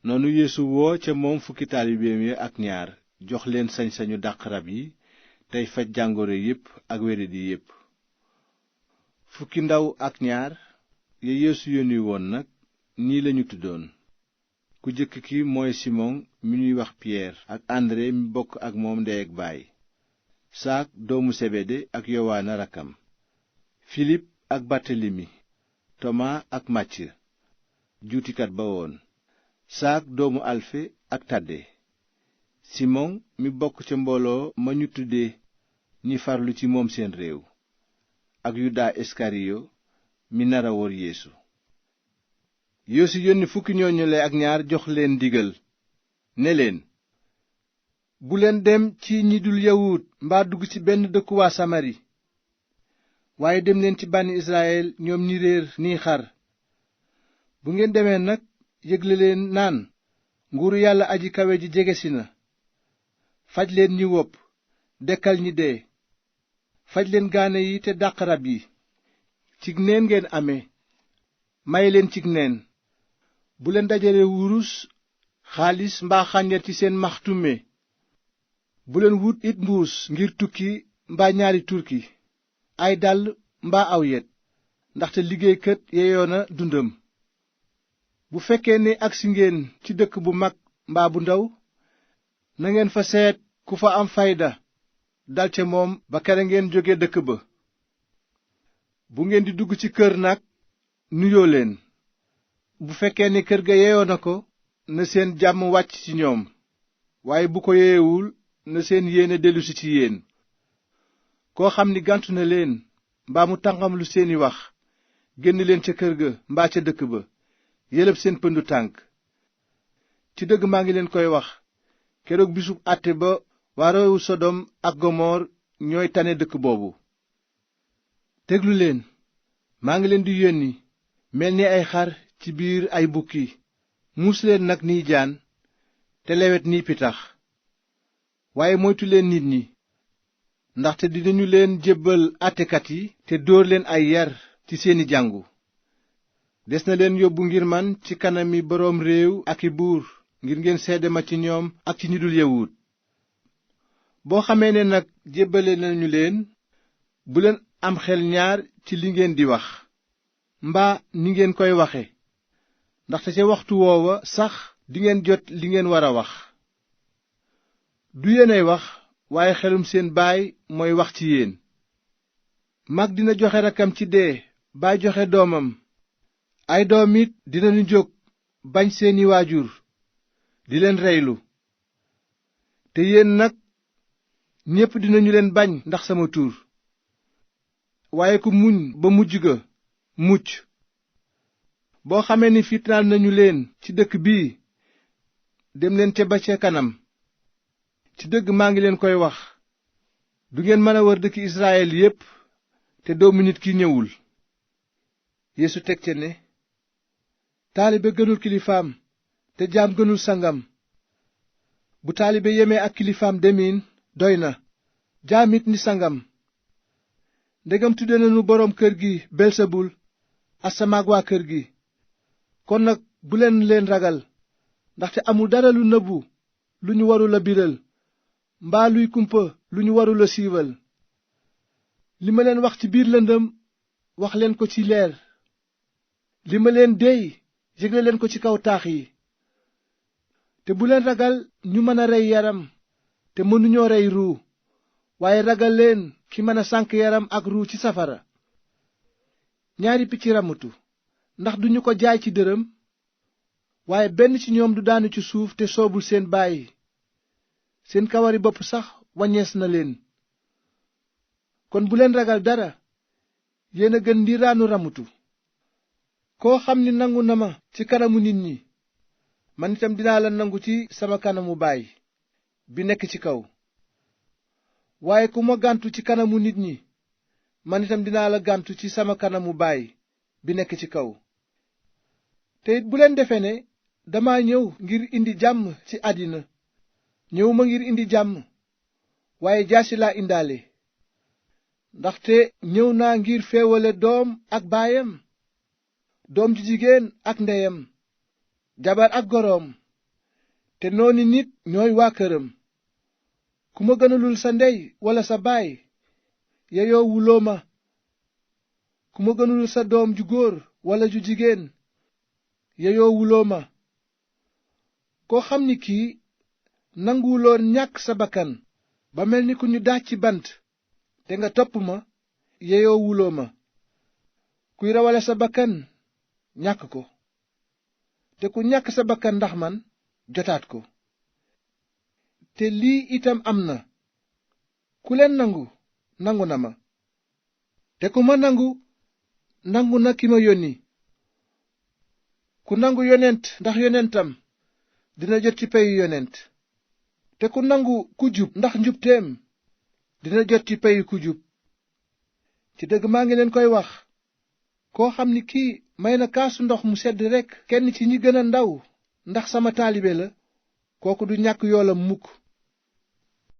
noonu Yeesu woo ca moom fukki taalibeem ya ak ñaar jox leen sañ-sañu dàq rab yi tey faj jàngoro yépp ak wéradi yépp. fukki ndaw ak ñaar ya Yeesu yónni woon nag nii lañu tuddoon: ku jëkk ki mooy Simon mi ñuy wax Piyeer ak André mi bokk ak moom ndey ak baay, saak doomu Sebede ak Yowaana rakkam, Filip ak Bartelemi, Tomaa ak Màcc juutikat ba woon, saak doomu Alfe ak Tadde, Simon mi bokk ca mbooloo ma ñu tudde ñi farlu ci moom seen réew, ak Yuda Iskariyo mi nara wor Yeesu. Yeesu yónni fukki ñooñule ak ñaar jox leen ndigal ne leen: bu leen dem ci ñi dul yawut mbaa dugg ci benn dëkku waa Samari, waaye dem leen ci bànni Israyil ñoom ñi réer ni xar. bu ngeen demee nag yégle leen naan, nguuru Yàlla aji kawe ji jegesi na. faj leen ñi wopp, dekkal ñi dee, faj leen gaane yi te dàq rab yi. cig neen ngeen amee, maye leen cig neen. bu leen dajale wurus, xaalis mbaa xànjar ci seen maxtume. bu leen wut it mbuus ngir tukki mbaa ñaari turki, ay dàll mbaa aw yet, ndaxte liggéeykat yeyoona dundam. bu fekkee ne agsi ngeen ci dëkk bu mag mbaa bu ndaw, nangeen fa seet ku fa am fayda dal ca moom ba kere ngeen jóge dëkk ba. bu ngeen di dugg ci kër nag, nuyoo leen. bu fekkee ne kër ga yeyoo na ko, na seen jàmm wàcc ci ñoom, waaye bu ko yeyewul, na seen yéene dellusi ci yéen. koo xam ni gàntu na leen mbaa mu tànqamlu seeni wax, génn leen ca kër ga mbaa ca dëkk ba, yëlëb seen pëndu tànk. ci dëgg maa ngi leen koy wax, keroog bisub àtte ba waa réewu Sodom ak Gomor ñooy tane dëkk boobu. déglu leen, maa ngi leen di yónni mel ni ay xar ci biir ay bukki. muus leen nag niy jaan te lewet ni pitax. waaye moytu leen nit ñi, ndaxte dinañu leen jébbal àttekat yi te dóor leen ay yar ci seeni jàngu. des na leen yóbbu ngir man ci kanami boroom réew ak i buur, ngir ngeen seede ma ci ñoom ak ci ñi dul yawut. boo xamee ne nag jébbale nañu leen, bu leen am xel ñaar ci li ngeen di wax mbaa ni ngeen koy waxe, ndaxte ca waxtu woowa sax dingeen jot li ngeen war a wax. du yéenay wax, waaye xelum seen baay mooy wax ci yéen. mag dina joxe rakkam ci dee, baay joxe doomam. ay doom it dinañu jóg bañ seeni waajur, di leen reylu. te yéen nag ñépp dinañu leen bañ ndax sama tur. waaye ku muñ ba mujj ga mucc. boo xamee ni fitnaal nañu leen ci dëkk bii, dem leen ca ba ca kanam. ci dëgg maa ngi leen koy wax, du ngeen mën a wër dëkki Israyil yépp te doomu nit ki ñëwul. Yeesu teg ca ne, taalibe gënul kilifaam te jaam gënul sangam. bu taalibe yemee ak kilifaam demin doy na, jaam it ni sangam. ndegam tudde nañu boroom kër gi belsebul, asamaak waa kër gi, kon nag bu leen leen ragal, ndaxte amul dara lu nëbbu lu ñu warul a biral, mbaa luy kumpa lu ñu warul a siiwal. li ma leen wax ci biir lëndëm, wax leen ko ci leer. li ma leen déey, yégle leen ko ci kaw taax yi. te bu leen ragal ñu mën a rey yaram te mënuñoo rey ruu, waaye ragal leen ki mën a sànk yaram ak ruu ci safara. ñaari picc ramatu, ndax duñu ko jaay ci dërëm? waaye benn ci ñoom du daanu ci suuf te soobul seen baay. seen kawari bopp sax waññees na leen. kon bu leen ragal dara, yéen a gën ndiiraanu ramatu. koo xam ni nangu na ma ci kanamu nit ñi, man itam dinaa la nangu ci sama kanamu baay bi nekk ci kaw. waaye ku ma gàntu ci kanamu nit ñi, man itam dinaa la gàntu ci sama kanamu baay bi nekk ci kaw. te it bu leen defe ne dama ñëw ngir indi jàmm ci àddina. ñëwuma ngir indi jàmm, waaye jaasi laa indaale. ndaxte ñëw naa ngir féewale doom ak baayam, doom ju jigéen ak ndeyam, jabar ak goroom, te nooni nit ñooy waa këram. ku ma gënalul sa ndey walla sa baay yeyoo wuloo ma. ku ma gënalul sa doom ju góor walla ju jigéen yeyoo wuloo ma. koo xam ni kii nanguwuloon ñàkk sa bakkan ba mel ni ku ñu daaj ci bant te nga topp ma yeyoo wuloo ma. kuy rawale sa bakkan ñàkk ko, te ku ñàkk sa bakkan ndax man jotaat ko. te lii itam am na, ku leen nangu nangu na ma, te ku ma nangu nangu na ki ma yónni. ku nangu yonent ndax yonentam dina jot ci peyu yonent, te ku nangu ku jub ndax njubteem dina jot ci peyu ku jub. ci dëgg maa ngi leen koy wax, koo xam ni kii may na kaasu ndox mu sedd rekk kenn ci ñi gën a ndaw ndax sama taalibe la, kooku du ñàkk yoolam mukk.